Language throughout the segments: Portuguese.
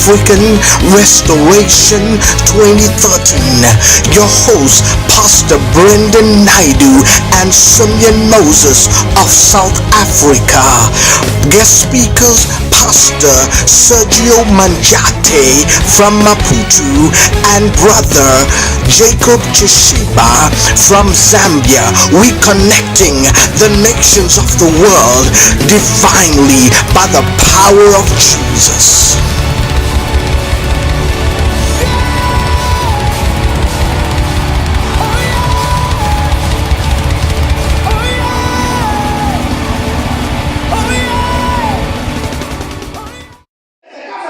Cwc-African Restoration 2013. Your host, Pastor Brendan Naidu and Simeon Moses of South Africa. Guest speakers, Pastor Sergio Manjate from Maputo and Brother Jacob Chishiba from Zambia. We connecting the nations of the world divinely by the power of Jesus.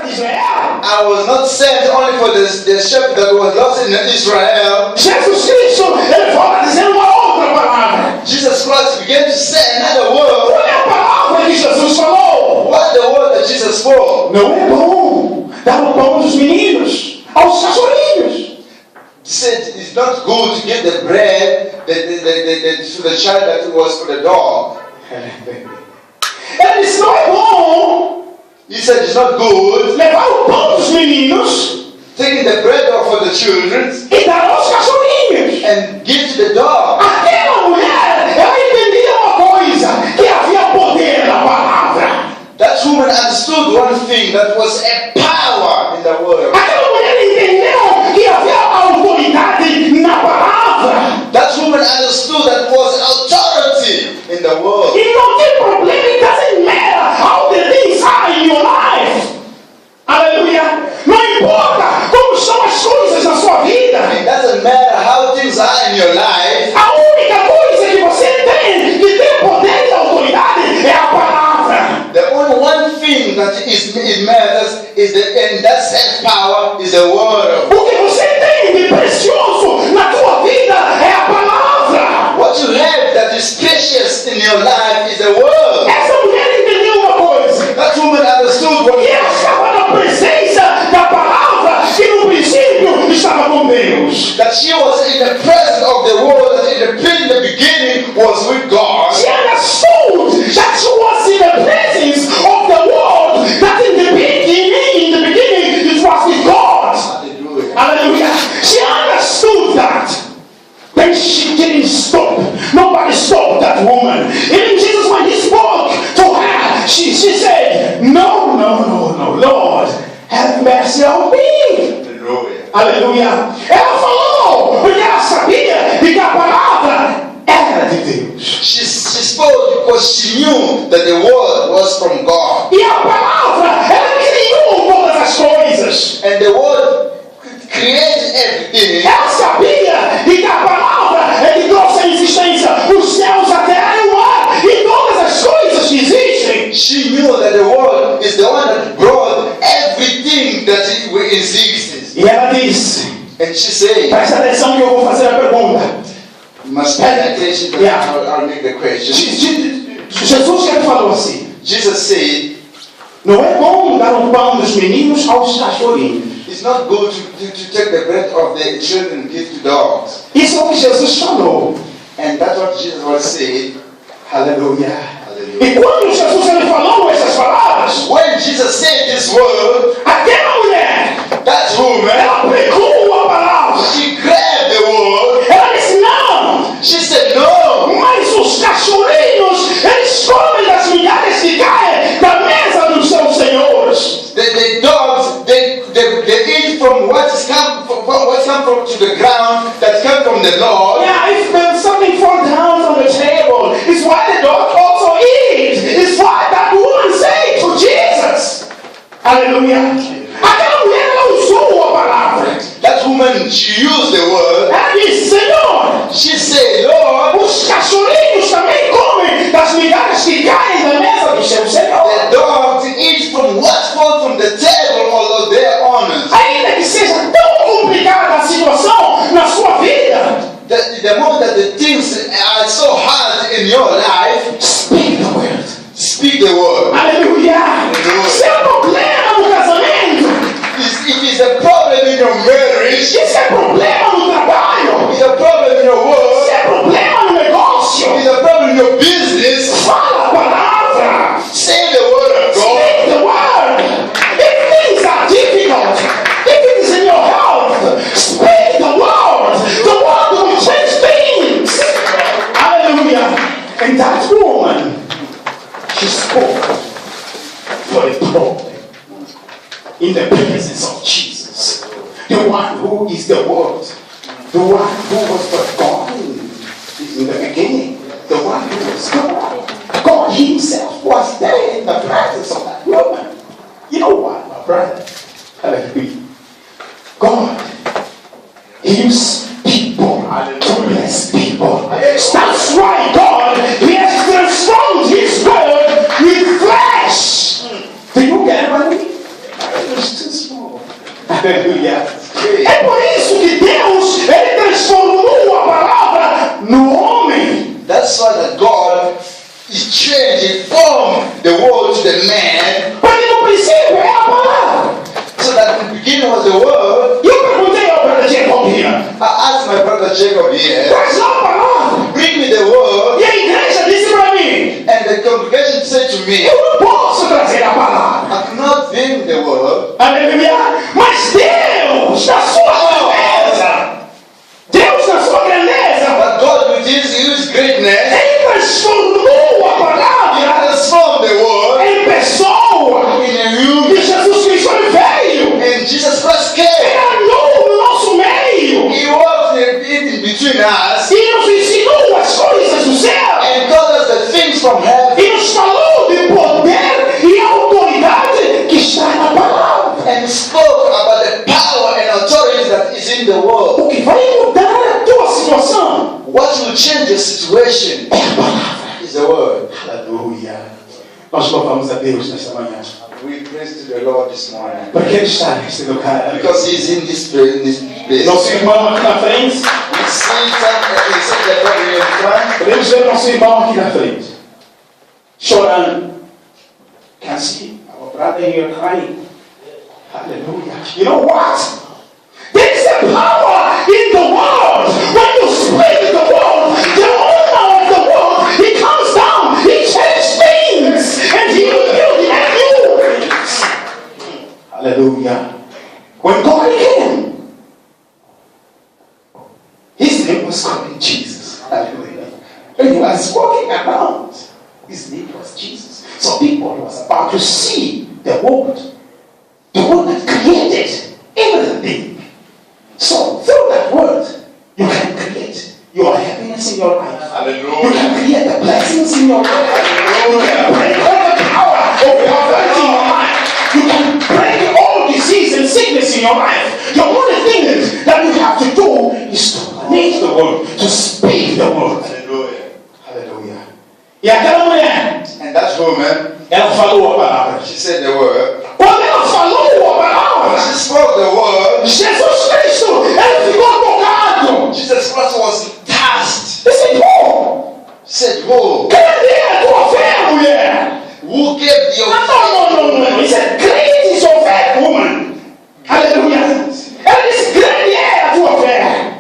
I was not sent only for the shepherd that was lost in Israel. Jesus Cristo, ele volta dizendo uma outra palavra. Jesus Christ began to say another word. Qual é a palavra que Jesus falou? What the word that Jesus spoke? Não é bom dar o pão dos meninos aos cachorrinhos. He said it's not good to give the bread to the child that was for the dog. Ele disse, não é bom. He said it's not good levar o pão dos meninos, taking the bread for the children e dar aos cachorrinhos. and give to the dog. Aquela mulher, ela entendia uma coisa, que havia poder na palavra. That woman understood one thing, that was a power in the word. Aquela mulher entendeu que havia autoridade na palavra. That woman understood that was authority in the word. E não tem problema, it doesn't matter how the things are in your life. Aleluia. Não importa como são as coisas na sua vida. It doesn't matter how things are in your life. A única coisa que você tem, que tem poder e autoridade, é a palavra. The only one thing that it matters is and that has power is the word. O que você tem de precioso na tua vida é a palavra. What you have that is precious in your life is the word. Essa mulher entendeu uma coisa. That woman understood what E ela estava na presença da palavra que no princípio estava com Deus. that she was in the presence of the word that in the beginning was with God. She understood that she was in the presence of the world, that in the beginning it was with God. Hallelujah. Hallelujah. She understood that. Then she didn't stop. Nobody stopped that woman. Even Jesus, when he spoke to her, she said, no, Lord, have mercy on me. Hallelujah. Aleluia. Ela falou, porque ela sabia que a palavra era de Deus. She spoke because she knew that the word was from God. E a palavra, ela criou todas as coisas. And the word created everything. Ela sabia que a palavra é que trouxe à existência os céus, a terra e o mar e todas as coisas que existem. She knew that the word is the one that brought everything that exists. E ela disse, And she said, presta atenção que eu vou fazer a pergunta. you must pay attention that I'll make the question. Jesus que falou assim, Jesus said, não é bom dar o pão dos meninos aos cachorrinhos. it's not good to take the bread of the children and give to dogs. Isso é o que Jesus falou. And that's what Jesus was saying. Aleluia. Hallelujah. E quando Jesus ele falou essas palavras, When Jesus said this word, aquela mulher, that woman, ela pegou a palavra. she grabbed the word. Ela disse, não, She said, no, mas os cachorrinhos, eles comem das migalhas que caem da mesa dos seus senhores. the dogs, they eat from what's come from to the ground, that come from the Lord. Yeah, if something falls down from the table, it's why the dog also eats. It's why that woman said to Jesus. Aleluia. Aquela mulher, ela usou a palavra. That woman, she used the word. Ela disse, Senhor, She said, Lord, os cachorrinhos também comem das migalhas que caem da mesa do seu Senhor. the dogs eat from what falls from the table of their owners. Ainda que seja tão complicada a situação na sua vida, The moment that the things are so hard in your life, speak the word. speak the word. Aleluia. Se há problema no casamento, in the presence of Jesus. The one who is the Word. The one who was with God in the beginning. The one who was God. God himself was there in the presence of that woman. You know what, my brother? Hallelujah. God, he used people to bless people. That's why God, he has transformed his word with flesh. Do you get what I mean? It was too small. Hallelujah. É por isso que Deus, ele transformou a palavra no homem. That's why that God is changing from the word to the man. Porque no princípio é a palavra. So that in the beginning was the word. Eu perguntei ao brother Jacob here. I asked my brother Jacob here, Traz lá a palavra. bring me the word. E a igreja disse para mim, And the congregation said to me, eu não posso trazer a palavra. I cannot bring the word. Aleluia. Mas Deus, na sua grandeza, Deus na sua grandeza, But God with his greatness, ele transformou a he palavra transformed the word em pessoa. in a E human. Jesus Cristo ele veio. And Jesus Christ came. Ele andou no nosso meio. He walked in between us E nos ensinou as coisas do céu. and taught us the things from heaven. E nos falou de poder e autoridade que está na palavra. And spoke about the power and authority that is in the world. O que vai mudar a tua situação What will change your situation é a palavra. is the word. Aleluia. Nós louvamos a Deus nesta manhã. We praise to the Lord this morning Porque Ele está neste lugar. because He's in this place. Nosso irmão aqui na frente. We see the brother in front. Podemos ver nosso irmão aqui na frente. Chorando. Can see our brother here crying. Hallelujah. You know what? There is a power in the world. When you speak the word, the owner of the world, he comes down, he changes things, and he will build a new things. Hallelujah. When God came, his name was called Jesus. Hallelujah. When he was walking around, his name was Jesus. So people was about to see the word. The one that created everything. So through that word, you can create your happiness in your life. Hallelujah. You can create the blessings in your life. You can break all the power of poverty in your life. You can break all disease and sickness in your life. The only thing that you have to do is to make the word, to speak the word. Hallelujah. Hallelujah. E aquela mulher, And that woman, ela falou a palavra. she said the word. Quando ela falou a palavra, She spoke the word. Jesus Cristo, ele ficou tocado. Jesus Christ was tasked. Ele disse, pô, She said, whoa, cadê a tua fé, mulher? who gave your Não. He said, great is your faith, woman. Aleluia. Ela disse, grande é a tua fé.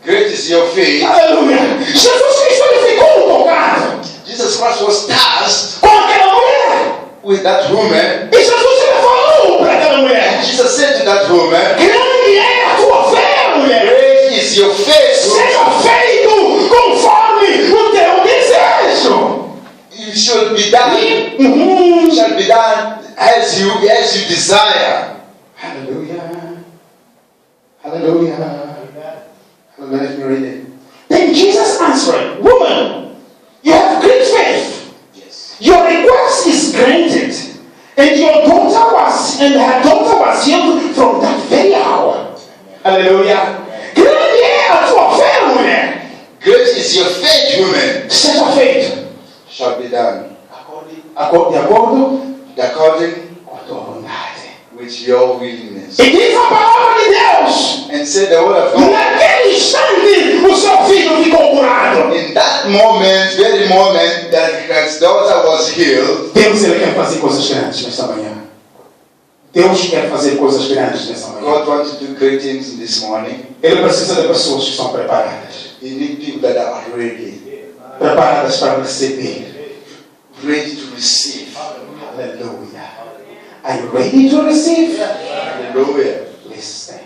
Great is your faith. Aleluia. Jesus Cristo, ele ficou tocado Jesus Christ was tasked com aquela mulher. with that woman. E Jesus ele falou para aquela mulher, Jesus said to that woman, grande é a tua fé, mulher. great is your faith. Seja feito conforme o teu desejo. It should be done. It shall be done as you desire. Hallelujah. Hallelujah. Let me read it. Then Jesus answered, woman, you have great faith. Yes. Your request is granted. And her daughter was healed from that very hour. Hallelujah. Grande é a tua fé, mulher. Great is your faith, woman. Seja feito. Shall be done De acordo according com a tua vontade. with your willingness. E diz a palavra de Deus. And say the word of God. Naquele instante, o seu filho ficou curado. In that moment, very moment that his daughter was healed, Deus ele quer fazer coisas grandes nesta manhã. Deus quer fazer coisas grandes nesta manhã. God wants to do great things in this morning. Ele precisa de pessoas que estão preparadas. He needs people that are ready, Preparadas para receber. ready to receive. Hallelujah. Are you ready to receive? Hallelujah. Please stand.